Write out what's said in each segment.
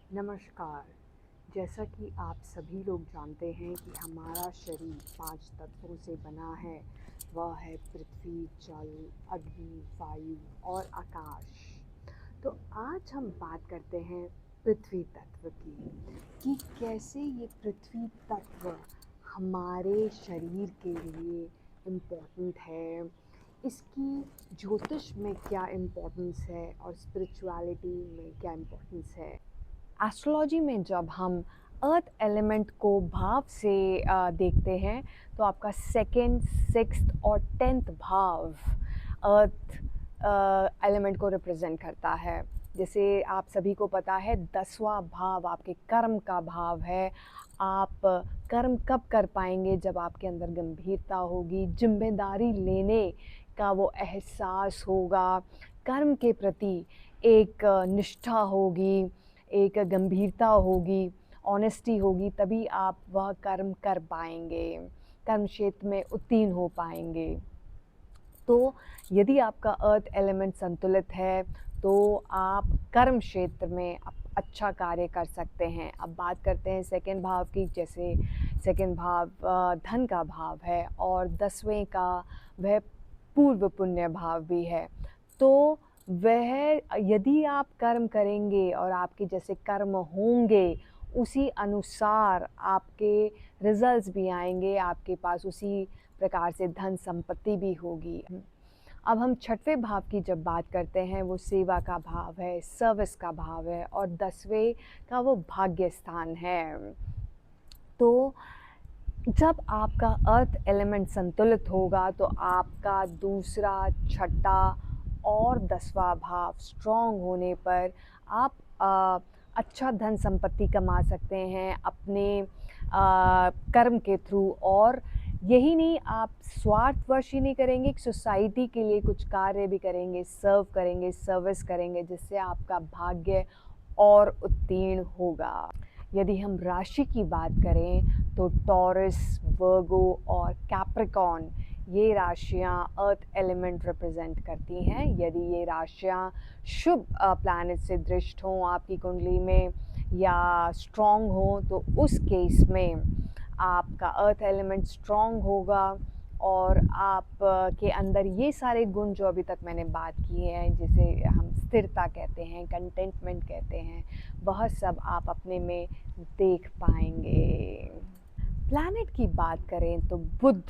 नमस्कार। जैसा कि आप सभी लोग जानते हैं कि हमारा शरीर 5 तत्वों से बना है। वह है पृथ्वी, जल, अग्नि, वायु और आकाश। तो आज हम बात करते हैं पृथ्वी तत्व की, कि कैसे ये पृथ्वी तत्व हमारे शरीर के लिए इम्पोर्टेंट है, इसकी ज्योतिष में क्या इम्पोर्टेंस है और स्पिरिचुअलिटी में क्या इम्पोर्टेंस है। एस्ट्रोलॉजी में जब हम अर्थ एलिमेंट को भाव से देखते हैं तो आपका सेकंड, सिक्स्थ और टेंथ भाव अर्थ एलिमेंट को रिप्रेजेंट करता है। जैसे आप सभी को पता है 10वां भाव आपके कर्म का भाव है। आप कर्म कब कर पाएंगे? जब आपके अंदर गंभीरता होगी, जिम्मेदारी लेने का वो एहसास होगा, कर्म के प्रति एक निष्ठा होगी, एक गंभीरता होगी, ऑनेस्टी होगी, तभी आप वह कर्म कर पाएंगे, कर्म क्षेत्र में उत्तीर्ण हो पाएंगे। तो यदि आपका अर्थ एलिमेंट संतुलित है तो आप कर्म क्षेत्र में अच्छा कार्य कर सकते हैं। अब बात करते हैं सेकंड भाव की। जैसे सेकंड भाव धन का भाव है और 10वें का वह पूर्व पुण्य भाव भी है। तो वह यदि आप कर्म करेंगे और आपके जैसे कर्म होंगे, उसी अनुसार आपके रिजल्ट्स भी आएंगे, आपके पास उसी प्रकार से धन संपत्ति भी होगी। अब हम छठवें भाव की जब बात करते हैं, वो सेवा का भाव है, सर्विस का भाव है और 10वें का वो भाग्य स्थान है। तो जब आपका अर्थ एलिमेंट संतुलित होगा तो आपका दूसरा, छठा और 10वां भाव स्ट्रॉन्ग होने पर आप अच्छा धन संपत्ति कमा सकते हैं अपने कर्म के थ्रू। और यही नहीं, आप स्वार्थवश ही नहीं करेंगे, सोसाइटी के लिए कुछ कार्य भी करेंगे, सर्व करेंगे, सर्विस करेंगे, जिससे आपका भाग्य और उत्तीर्ण होगा। यदि हम राशि की बात करें तो टॉरस, वर्गो और कैप्रिकॉर्न ये राशियां अर्थ एलिमेंट रिप्रेजेंट करती हैं। यदि ये राशियां शुभ प्लैनेट से दृष्ट हों आपकी कुंडली में या स्ट्रॉन्ग हो, तो उस केस में आपका अर्थ एलिमेंट स्ट्रॉन्ग होगा और आप के अंदर ये सारे गुण जो अभी तक मैंने बात की है, जिसे हम स्थिरता कहते हैं, कंटेंटमेंट कहते हैं, वह सब आप अपने में देख पाएंगे। प्लैनेट की बात करें तो बुध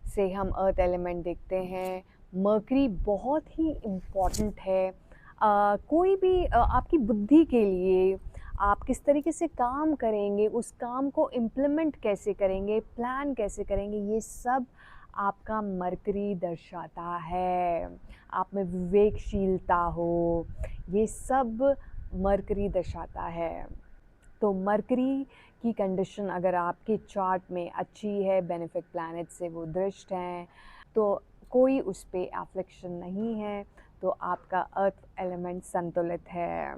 से हम अर्थ एलिमेंट देखते हैं। मर्करी बहुत ही इम्पॉर्टेंट है। कोई भी आपकी बुद्धि के लिए आप किस तरीके से काम करेंगे, उस काम को इम्प्लीमेंट कैसे करेंगे, प्लान कैसे करेंगे, ये सब आपका मर्करी दर्शाता है। आप में विवेकशीलता हो, ये सब मर्करी दर्शाता है। तो मर्करी की कंडीशन अगर आपके चार्ट में अच्छी है, बेनिफिक प्लैनेट से वो दृष्ट हैं, तो कोई उस पर एफ्लिक्शन नहीं है, तो आपका अर्थ एलिमेंट संतुलित है।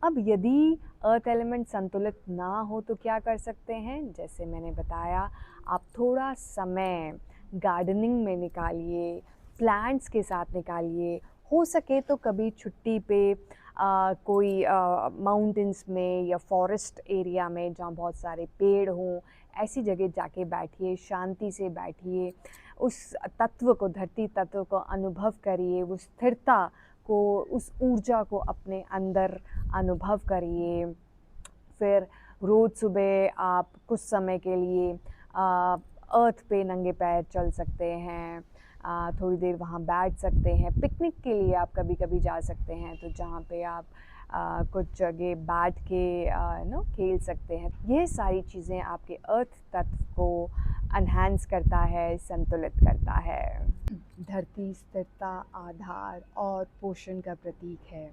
अब यदि अर्थ एलिमेंट संतुलित ना हो तो क्या कर सकते हैं? जैसे मैंने बताया, आप थोड़ा समय गार्डनिंग में निकालिए, प्लांट्स के साथ निकालिए। हो सके तो कभी छुट्टी पे कोई माउंटेंस में या फॉरेस्ट एरिया में जहाँ बहुत सारे पेड़ हों, ऐसी जगह जाके बैठिए, शांति से बैठिए, उस तत्व को, धरती तत्व को अनुभव करिए, वो स्थिरता को, उस ऊर्जा को अपने अंदर अनुभव करिए। फिर रोज़ सुबह आप कुछ समय के लिए अर्थ पे नंगे पैर चल सकते हैं, थोड़ी देर वहाँ बैठ सकते हैं। पिकनिक के लिए आप कभी कभी जा सकते हैं, तो जहाँ पे आप कुछ जगह बैठ के खेल सकते हैं। ये सारी चीज़ें आपके अर्थ तत्व को एनहांस करता है, संतुलित करता है। धरती स्थिरता, आधार और पोषण का प्रतीक है।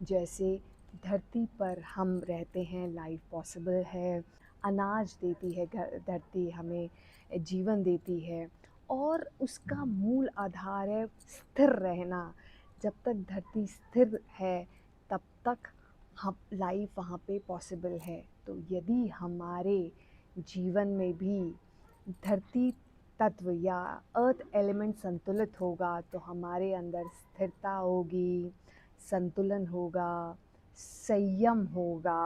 जैसे धरती पर हम रहते हैं, लाइफ पॉसिबल है, अनाज देती है धरती, हमें जीवन देती है और उसका मूल आधार है स्थिर रहना। जब तक धरती स्थिर है तब तक हम लाइफ वहाँ पे पॉसिबल है। तो यदि हमारे जीवन में भी धरती तत्व या अर्थ एलिमेंट संतुलित होगा तो हमारे अंदर स्थिरता होगी, संतुलन होगा, संयम होगा,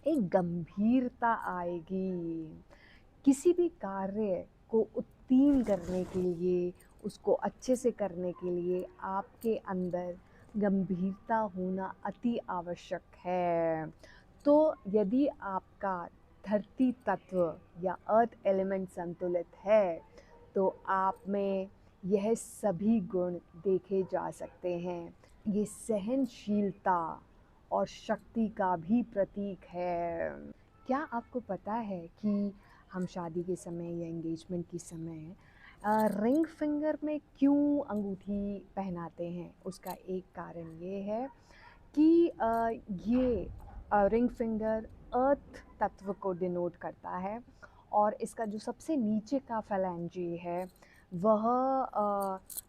एक गंभीरता आएगी। किसी भी कार्य को उत्तीर्ण करने के लिए, उसको अच्छे से करने के लिए आपके अंदर गंभीरता होना अति आवश्यक है। तो यदि आपका धरती तत्व या अर्थ एलिमेंट संतुलित है, तो आप में यह सभी गुण देखे जा सकते हैं। ये सहनशीलता और शक्ति का भी प्रतीक है। क्या आपको पता है कि हम शादी के समय या एंगेजमेंट के समय रिंग फिंगर में क्यों अंगूठी पहनाते हैं? उसका एक कारण ये है कि ये रिंग फिंगर अर्थ तत्व को डिनोट करता है, और इसका जो सबसे नीचे का फैलेंजी है वह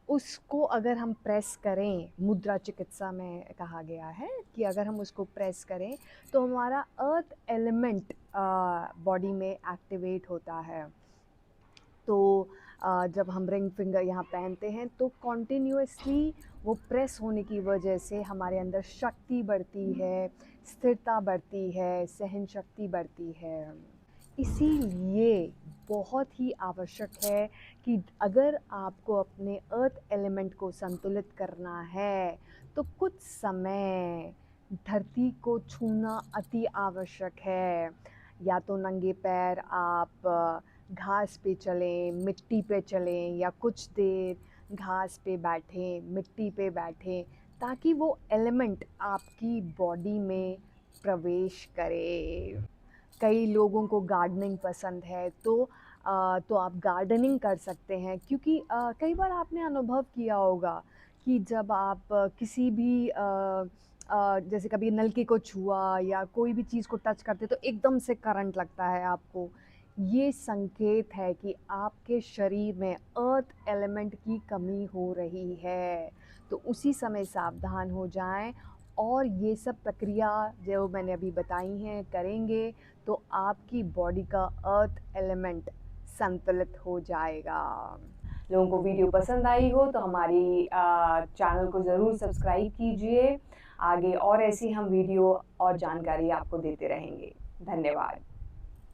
उसको अगर हम प्रेस करें, मुद्रा चिकित्सा में कहा गया है कि अगर हम उसको प्रेस करें तो हमारा अर्थ एलिमेंट बॉडी में एक्टिवेट होता है। तो जब हम रिंग फिंगर यहाँ पहनते हैं तो कॉन्टिन्यूसली वो प्रेस होने की वजह से हमारे अंदर शक्ति बढ़ती है, स्थिरता बढ़ती है, सहन शक्ति बढ़ती है। इसीलिए बहुत ही आवश्यक है कि अगर आपको अपने अर्थ एलिमेंट को संतुलित करना है तो कुछ समय धरती को छूना अति आवश्यक है। या तो नंगे पैर आप घास पे चलें, मिट्टी पे चलें, या कुछ देर घास पे बैठें, मिट्टी पे बैठें, ताकि वो एलिमेंट आपकी बॉडी में प्रवेश करे। कई लोगों को गार्डनिंग पसंद है, तो आप गार्डनिंग कर सकते हैं, क्योंकि कई बार आपने अनुभव किया होगा कि जब आप किसी भी जैसे कभी नलके को छुआ या कोई भी चीज़ को टच करते तो एकदम से करंट लगता है आपको। ये संकेत है कि आपके शरीर में अर्थ एलिमेंट की कमी हो रही है। तो उसी समय सावधान हो जाएं, और ये सब प्रक्रिया जो मैंने अभी बताई हैं करेंगे तो आपकी बॉडी का अर्थ एलिमेंट संतुलित हो जाएगा। लोगों को वीडियो पसंद आई हो तो हमारी चैनल को ज़रूर सब्सक्राइब कीजिए। आगे और ऐसी हम वीडियो और जानकारी आपको देते रहेंगे। धन्यवाद।